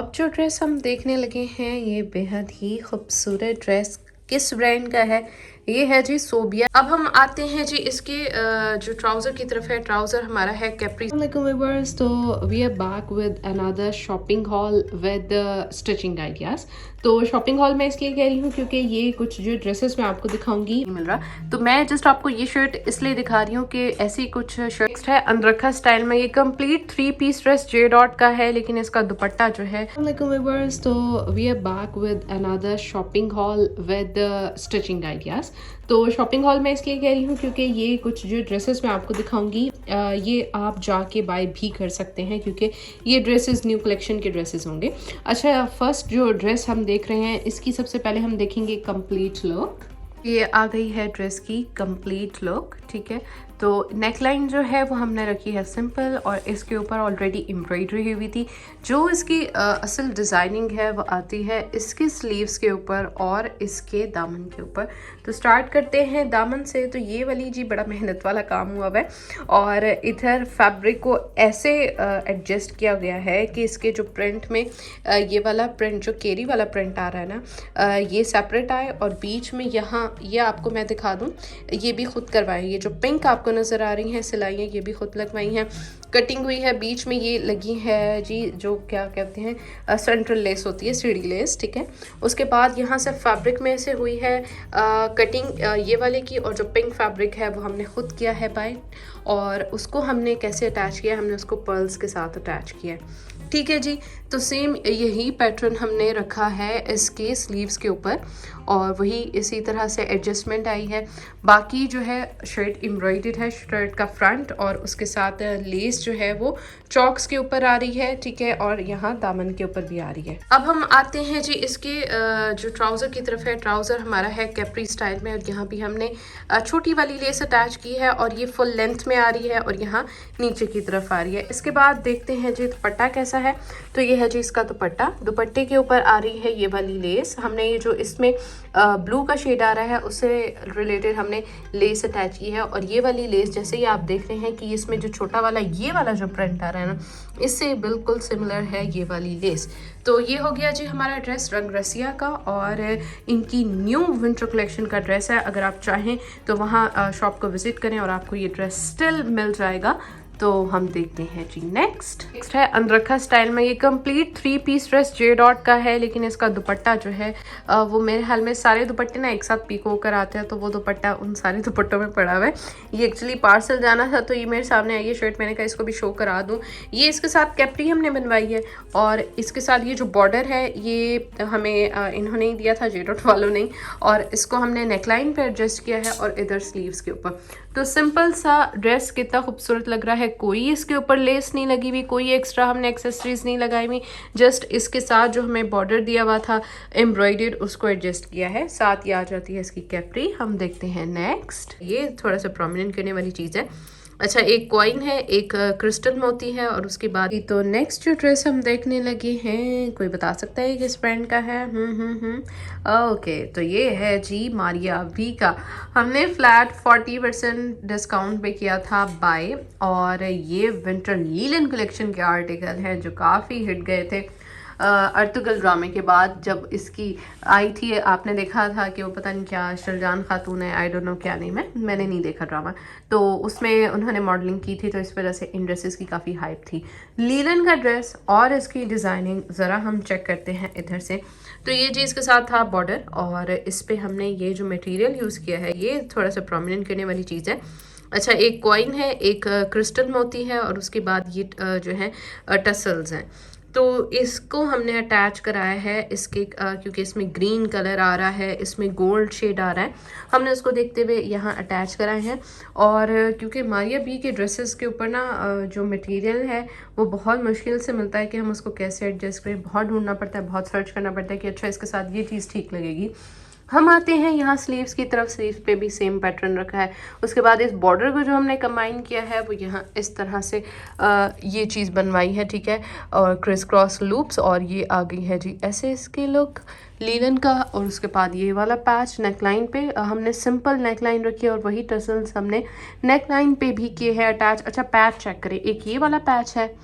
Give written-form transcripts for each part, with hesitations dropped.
अब जो ड्रेस हम देखने लगे हैं ये बेहद ही खूबसूरत ड्रेस किस ब्रांड का है। ये है जी सोबिया। अब हम आते हैं जी इसके जो ट्राउज़र की तरफ है। ट्राउज़र हमारा है कैप्री। व्यूअर्स, तो we are back with another shopping haul with stitching ideas. तो शॉपिंग हॉल मैं इसलिए कह रही हूँ क्योंकि ये कुछ जो ड्रेसेस मैं आपको दिखाऊंगी मिल रहा, तो मैं जस्ट आपको ये शर्ट इसलिए दिखा रही हूँ कि ऐसी कुछ शर्ट है अनरखा स्टाइल में। ये complete 3 piece dress J dot का है, लेकिन इसका दुपट्टा जो है। व्यूअर्स, तो we are back with another shopping haul with stitching ideas. तो शॉपिंग हॉल मैं इसलिए कह रही हूँ क्योंकि ये कुछ जो ड्रेसेस मैं आपको दिखाऊंगी ये आप जाके बाय भी कर सकते हैं क्योंकि ये ड्रेसेस न्यू कलेक्शन के ड्रेसेस होंगे। अच्छा, फर्स्ट जो ड्रेस हम देख रहे हैं इसकी सबसे पहले हम देखेंगे कंप्लीट लुक। ये आ गई है ड्रेस की कंप्लीट लुक, ठीक है। तो नेकलाइन जो है वो हमने रखी है सिंपल और इसके ऊपर ऑलरेडी एम्ब्रॉयडरी हुई थी। जो इसकी असल डिज़ाइनिंग है वो आती है इसके स्लीव्स के ऊपर और इसके दामन के ऊपर। तो स्टार्ट करते हैं दामन से। तो ये वाली जी बड़ा मेहनत वाला काम हुआ है और इधर फैब्रिक को ऐसे एडजस्ट किया गया है कि इसके जो प्रिंट में ये वाला प्रिंट जो केरी वाला प्रिंट आ रहा है ना, ये सेपरेट आए और बीच में यहाँ ये आपको मैं दिखा दूँ, ये भी खुद करवाए। ये जो पिंक आपको नज़र आ रही हैं सिलाइयाँ ये भी खुद लगवाई हैं। कटिंग हुई है, बीच में ये लगी है जी जो क्या कहते हैं सेंट्रल लेस होती है, सीढ़ी लेस, ठीक है। उसके बाद यहाँ से फैब्रिक में से हुई है कटिंग ये वाले की, और जो पिंक फैब्रिक है वो हमने खुद किया है बाय, और उसको हमने कैसे अटैच किया, हमने उसको पर्ल्स के साथ अटैच किया है, ठीक है जी। तो सेम यही पैटर्न हमने रखा है इसके स्लीव्स के ऊपर और वही इसी तरह से एडजस्टमेंट आई है। बाकी जो है शर्ट एम्ब्रॉयडर्ड है, शर्ट का फ्रंट, और उसके साथ लेस जो है वो चॉक्स के ऊपर आ रही है, ठीक है, और यहाँ दामन के ऊपर भी आ रही है। अब हम आते हैं जी इसके जो ट्राउज़र की तरफ है। ट्राउज़र हमारा है कैप्री स्टाइल में और यहाँ भी हमने छोटी वाली लेस अटैच की है और ये फुल लेंथ में आ रही है और यहाँ नीचे की तरफ आ रही है। इसके बाद देखते हैं जी दुपट्टा कैसा है। तो ये है जी इसका दुपट्टा। दुपट्टे के ऊपर आ रही है ये वाली लेस। हमने ये जो इसमें ब्लू का शेड आ रहा है उससे रिलेटेड हमने लेस अटैच की है, और ये वाली लेस जैसे ही आप देख रहे हैं कि इसमें जो छोटा वाला ये वाला जो प्रिंट आ रहा है ना, इससे बिल्कुल सिमिलर है ये वाली लेस। तो ये हो गया जी हमारा ड्रेस रंग रसिया का, और इनकी न्यू विंटर कलेक्शन का ड्रेस है। अगर आप चाहें तो वहाँ शॉप को विजिट करें और आपको ये ड्रेस स्टिल मिल जाएगा। तो हम देखते हैं जी नेक्स्ट है अनरखा स्टाइल में। ये complete 3 piece dress J dot का है, लेकिन इसका दुपट्टा जो है वो मेरे ख्याल में सारे दुपट्टे ना एक साथ पीको होकर आते हैं, तो वो दुपट्टा उन सारे दुपट्टों में पड़ा हुआ है। ये एक्चुअली पार्सल जाना था तो ये मेरे सामने आई है शर्ट, मैंने कहा इसको भी शो करा दूँ। ये इसके साथ कैप्री हमने बनवाई है और इसके साथ ये जो बॉर्डर है ये हमें इन्होंने ही दिया था, जे डॉट वालों ने, और इसको हमने नेकलाइन पर एडजस्ट किया है और इधर स्लीव्स के ऊपर। तो सिंपल सा ड्रेस कितना खूबसूरत लग रहा है। कोई इसके ऊपर लेस नहीं लगी हुई, कोई एक्स्ट्रा हमने एक्सेसरीज नहीं लगाई हुई, जस्ट इसके साथ जो हमें बॉर्डर दिया हुआ था एम्ब्रॉयडर्ड उसको एडजस्ट किया है। साथ ये आ जाती है इसकी कैप्री। हम देखते हैं नेक्स्ट। ये थोड़ा सा प्रोमिनेंट करने वाली चीज़ है। अच्छा, एक कॉइन है, एक क्रिस्टल मोती है, और उसके बाद तो नेक्स्ट जो ड्रेस हम देखने लगे हैं, कोई बता सकता है किस ब्रांड का है? ओके, तो ये है जी मारिया वी का। हमने फ्लैट 40% डिस्काउंट पे किया था बाय, और ये विंटर लीलन कलेक्शन के आर्टिकल हैं जो काफ़ी हिट गए थे अर्तुगल ड्रामे के बाद। जब इसकी आई थी आपने देखा था कि वो पता नहीं क्या शरजान खातून है, आई डोंट नो क्या नेम है, मैंने नहीं देखा ड्रामा, तो उसमें उन्होंने मॉडलिंग की थी, तो इस वजह से इन ड्रेसेस की काफ़ी हाइप थी। लीलन का ड्रेस और इसकी डिज़ाइनिंग ज़रा हम चेक करते हैं इधर से। तो ये जी इसके साथ था बॉर्डर, और इस पर हमने ये जो मटेरियल यूज़ किया है ये थोड़ा सा प्रोमिनेंट करने वाली चीज़ है। अच्छा, एक कॉइन है, एक क्रिस्टल मोती है, और उसके बाद ये जो है टसल्स हैं। तो इसको हमने अटैच कराया है इसके क्योंकि इसमें ग्रीन कलर आ रहा है, इसमें गोल्ड शेड आ रहा है, हमने उसको देखते हुए यहाँ अटैच कराए हैं। और क्योंकि मारिया बी के ड्रेसेस के ऊपर ना जो मटेरियल है वो बहुत मुश्किल से मिलता है कि हम उसको कैसे एडजस्ट करें, बहुत ढूंढना पड़ता है, बहुत सर्च करना पड़ता है कि अच्छा इसके साथ ये चीज़ ठीक लगेगी। हम आते हैं यहाँ स्लीव्स की तरफ। स्लीव्स पे भी सेम पैटर्न रखा है। उसके बाद इस बॉर्डर को जो हमने कंबाइन किया है वो यहाँ इस तरह से ये चीज़ बनवाई है, ठीक है, और क्रिस क्रॉस लूप्स, और ये आ गई है जी ऐसे इसकी लुक लीलन का। और उसके बाद ये वाला पैच नेकलाइन पे हमने सिंपल नेकलाइन रखी है और वही टसल्स हमने नेकलाइन पे भी किए हैं अटैच। अच्छा, पैच चेक करें, एक ये वाला पैच है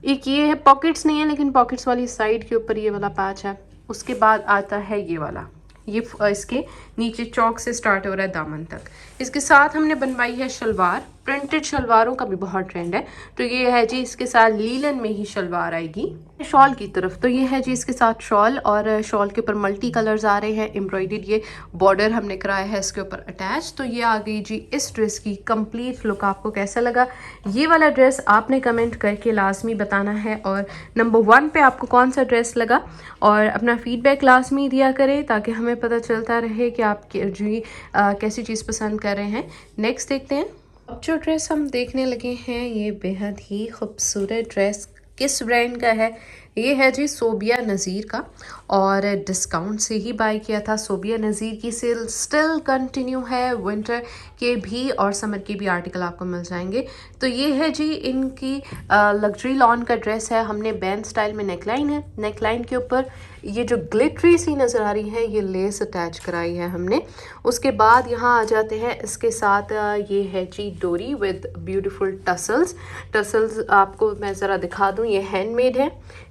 एक ये है, पॉकेट्स नहीं है लेकिन पॉकेट्स वाली साइड के ऊपर ये वाला पैच है। उसके बाद आता है ये वाला, ये इसके नीचे चौक से स्टार्ट हो रहा है दामन तक। इसके साथ हमने बनवाई है शलवार, प्रिंटेड शलवारों का भी बहुत ट्रेंड है, तो ये है जी इसके साथ लीलन में ही शलवार आएगी। शॉल की तरफ तो ये है जी इसके साथ शॉल, और शॉल के ऊपर मल्टी कलर्स आ रहे हैं, एम्ब्रॉयडर्ड ये बॉर्डर हमने कराया है इसके ऊपर अटैच। तो ये आ गई जी इस ड्रेस की कंप्लीट लुक। आपको कैसा लगा ये वाला ड्रेस आपने कमेंट करके लाजमी बताना है, और नंबर 1 पे आपको कौन सा ड्रेस लगा, और अपना फीडबैक लाजमी दिया करें ताकि हमें पता चलता रहे कि आप जी कैसी चीज़ पसंद कर रहे हैं। नेक्स्ट देखते हैं। अब जो ड्रेस हम देखने लगे हैं ये बेहद ही खूबसूरत ड्रेस किस ब्रांड का है, ये है जी सोबिया नज़ीर का, और डिस्काउंट से ही बाय किया था। सोबिया नज़ीर की सेल स्टिल कंटिन्यू है, विंटर के भी और समर के भी आर्टिकल आपको मिल जाएंगे। तो ये है जी इनकी लग्जरी लॉन का ड्रेस है। हमने बैंड स्टाइल में नेकलाइन है, नेकलाइन के ऊपर ये जो ग्लिटरी सी नज़र आ रही है ये लेस अटैच कराई है हमने। उसके बाद यहाँ आ जाते हैं, इसके साथ ये है जी डोरी विद ब्यूटीफुल टसल्स। टसल्स आपको मैं ज़रा दिखा दूँ, ये हैंडमेड है,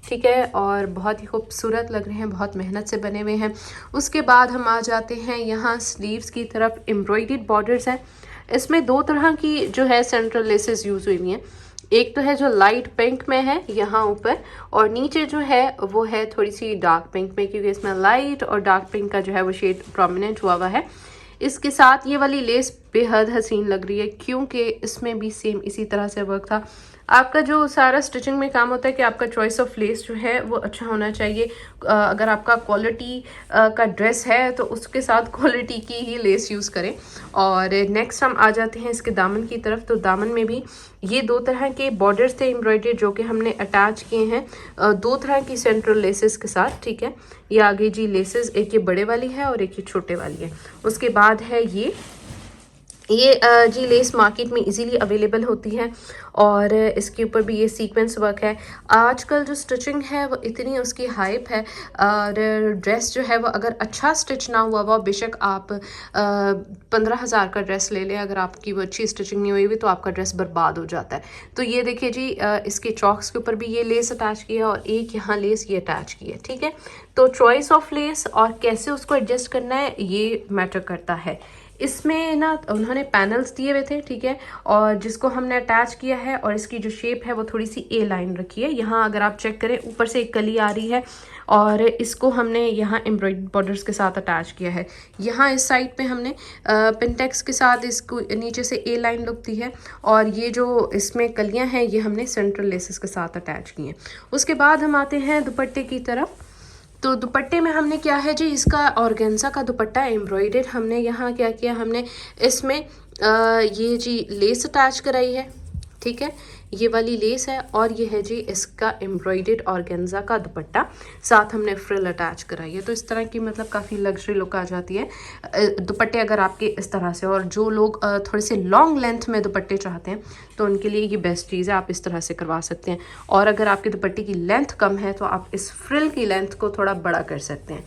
ठीक है, और बहुत ही खूबसूरत लग रहे हैं, बहुत मेहनत से बने हुए हैं। उसके बाद हम आ जाते हैं यहाँ स्लीव्स की तरफ, एम्ब्रॉयडर्ड बॉर्डर्स हैं। इसमें 2 तरह की जो है सेंट्रल लेसेस यूज़ हुई हुई हैं। एक तो है जो लाइट पिंक में है यहाँ ऊपर, और नीचे जो है वो है थोड़ी सी डार्क पिंक में, क्योंकि इसमें लाइट और डार्क पिंक का जो है वो शेड प्रोमिनेंट हुआ है। इसके साथ ये वाली लेस बेहद हसीन लग रही है, क्योंकि इसमें भी सेम इसी तरह से वर्क था। आपका जो सारा स्टिचिंग में काम होता है कि आपका चॉइस ऑफ लेस जो है वो अच्छा होना चाहिए। अगर आपका क्वालिटी का ड्रेस है तो उसके साथ क्वालिटी की ही लेस यूज़ करें। और नेक्स्ट हम आ जाते हैं इसके दामन की तरफ। तो दामन में भी ये 2 तरह के बॉर्डर्स थे एम्ब्रॉयडरी जो कि हमने अटैच किए हैं 2 तरह की सेंट्रल लेसेस के साथ, ठीक है। ये आगे जी लेसेस, एक ये बड़े वाली है और एक ये छोटे वाली है। उसके बाद है ये जी लेस मार्केट में इजीली अवेलेबल होती है, और इसके ऊपर भी ये सीक्वेंस वर्क है। आजकल जो स्टिचिंग है वो इतनी उसकी हाइप है, और ड्रेस जो है वो अगर अच्छा स्टिच ना हुआ बेशक आप 15,000 का ड्रेस ले लें, अगर आपकी वो अच्छी स्टिचिंग नहीं हुई हुई तो आपका ड्रेस बर्बाद हो जाता है। तो ये देखिए जी इसके चॉक्स के ऊपर भी ये लेस अटैच किया है, और एक यहाँ लेस ये अटैच की है, ठीक है। तो चॉइस ऑफ लेस और कैसे उसको एडजस्ट करना है ये मैटर करता है। इसमें ना उन्होंने पैनल्स दिए हुए थे, ठीक है, और जिसको हमने अटैच किया है, और इसकी जो शेप है वो थोड़ी सी ए लाइन रखी है। यहाँ अगर आप चेक करें ऊपर से एक कली आ रही है, और इसको हमने यहाँ एम्ब्रॉयडर्ड बॉर्डर्स के साथ अटैच किया है। यहाँ इस साइड पे हमने पिनटेक्स के साथ इसको नीचे से ए लाइन लुक दी है, और ये जो इसमें कलियाँ हैं ये हमने सेंट्रल लेसेस के साथ अटैच की हैं। उसके बाद हम आते हैं दुपट्टे की तरफ। तो दुपट्टे में हमने क्या है जी, इसका ऑर्गेन्जा का दुपट्टा एम्ब्रॉयडर्ड। हमने यहाँ क्या किया, हमने इसमें ये जी लेस अटैच कराई है, ठीक है, ये वाली लेस है, और ये है जी इसका एम्ब्रॉयडर्ड ऑर्गेन्जा का दुपट्टा, साथ हमने फ्रिल अटैच कराई है। तो इस तरह की मतलब काफ़ी लग्जरी लुक आ जाती है दुपट्टे अगर आपके इस तरह से। और जो लोग थोड़े से लॉन्ग लेंथ में दुपट्टे चाहते हैं तो उनके लिए ये बेस्ट चीज़ है, आप इस तरह से करवा सकते हैं। और अगर आपके दुपट्टे की लेंथ कम है तो आप इस फ्रिल की लेंथ को थोड़ा बड़ा कर सकते हैं।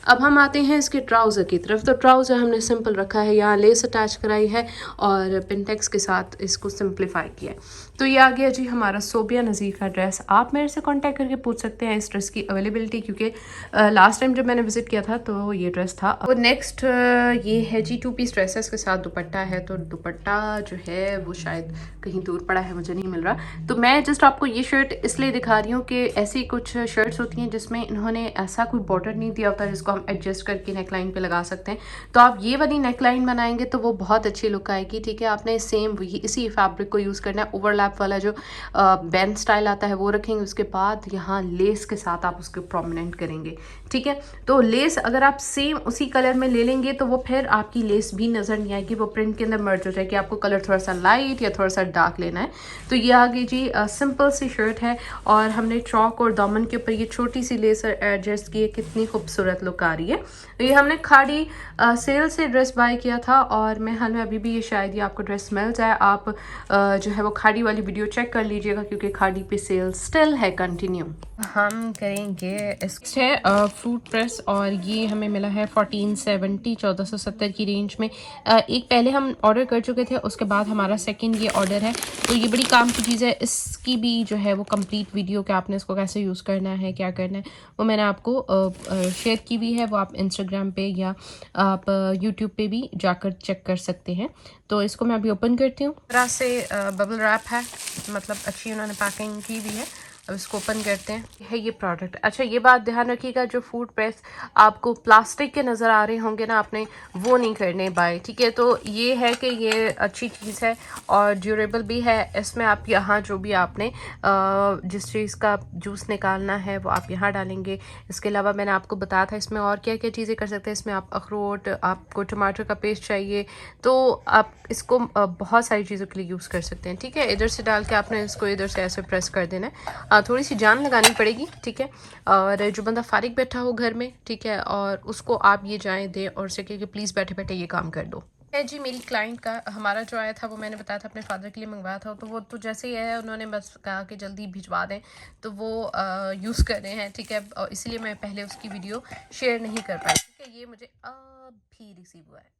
अब हम आते हैं इसके ट्राउज़र की तरफ। तो ट्राउज़र हमने सिंपल रखा है, यहाँ लेस अटैच कराई है और पिनटेक्स के साथ इसको सिंप्लीफाई किया है। तो ये आ गया जी हमारा सोबिया नज़ीर का ड्रेस। आप मेरे से कांटेक्ट करके पूछ सकते हैं इस ड्रेस की अवेलेबिलिटी, क्योंकि लास्ट टाइम जब मैंने विजिट किया था तो ये ड्रेस था। और नेक्स्ट ये है जी 2 पीस ड्रेसेस के साथ दुपट्टा है। तो दुपट्टा जो है वो शायद कहीं दूर पड़ा है, मुझे नहीं मिल रहा। तो मैं जस्ट आपको ये शर्ट इसलिए दिखा रही हूँ कि ऐसी कुछ शर्ट्स होती हैं जिसमें इन्होंने ऐसा कोई बॉर्डर नहीं दिया होता जिसको हम एडजस्ट करके नेकलाइन पे लगा सकते हैं। तो आप ये वाली नेकलाइन बनाएंगे तो वो बहुत अच्छी लुक आएगी, ठीक है। आपने सेम वही इसी फैब्रिक को यूज़ करना है। ओवरलैप वाला जो बैंड स्टाइल आता है वो रखेंगे, उसके बाद यहाँ लेस के साथ आप उसको प्रोमिनेंट करेंगे, ठीक है। तो लेस अगर आप सेम उसी कलर में ले लेंगे तो वो फिर आपकी लेस भी नज़र नहीं आएगी, वो प्रिंट के अंदर मर्ज हो जाएगी। आपको कलर थोड़ा सा लाइट या थोड़ा सा डार्क लेना है। तो ये आ गई जी सिंपल सी शर्ट है, और हमने चौक और दामन के ऊपर ये छोटी सी लेस एडजस्ट की है। कितनी खूबसूरत लुक आ रही है। ये हमने खाड़ी सेल से ड्रेस बाय किया था, और मैं हाल में अभी भी ये शायद ये आपको ड्रेस मिल जाए। आप जो है वो खाड़ी वाली वाली वीडियो चेक कर लीजिएगा क्योंकि खाड़ी पे सेल स्टिल है कंटिन्यू। हम करेंगे इस है फ्रूट प्रेस और ये हमें मिला है 1470 1470 की रेंज में। एक पहले हम ऑर्डर कर चुके थे, उसके बाद हमारा सेकंड ये ऑर्डर है। तो ये बड़ी काम की चीज़ है। इसकी भी जो है वो कंप्लीट वीडियो कि आपने इसको कैसे यूज़ करना है, क्या करना है, वो मैंने आपको शेयर की हुई है। वो आप इंस्टाग्राम पे या आप यूट्यूब पे भी जाकर चेक कर सकते हैं। तो इसको मैं अभी ओपन करती हूँ। तरह से बबल रैप है, मतलब अच्छी उन्होंने पैकिंग की हुई है। अब इसको ओपन करते हैं। है ये प्रोडक्ट। अच्छा, ये बात ध्यान रखिएगा, जो फूड प्रेस आपको प्लास्टिक के नज़र आ रहे होंगे ना, आपने वो नहीं करने बाय, ठीक है। तो ये है कि ये अच्छी चीज़ है और ड्यूरेबल भी है। इसमें आप यहाँ जो भी आपने जिस चीज़ का जूस निकालना है वो आप यहाँ डालेंगे। इसके अलावा मैंने आपको बताया था इसमें और क्या क्या चीज़ें कर सकते हैं। इसमें आप अखरोट, आपको टमाटर का पेस्ट चाहिए तो आप इसको बहुत सारी चीज़ों के लिए यूज़ कर सकते हैं, ठीक है। इधर से डाल के आपने इसको इधर से ऐसे प्रेस कर देना है। थोड़ी सी जान लगानी पड़ेगी, ठीक है। और जो बंदा फारिग बैठा हो घर में, ठीक है, और उसको आप ये जाएँ दें और उसे कहिए कि प्लीज़ बैठे बैठे ये काम कर दो। है जी, मेरी क्लाइंट का हमारा जो आया था वो मैंने बताया था अपने फादर के लिए मंगवाया था। तो वो तो जैसे ही है उन्होंने बस कहा कि जल्दी भिजवा दें, तो वो यूज़ कर रहे हैं, ठीक है। इसलिए मैं पहले उसकी वीडियो शेयर नहीं कर पाई, ठीक है। ये मुझे अभी रिसीव हुआ है।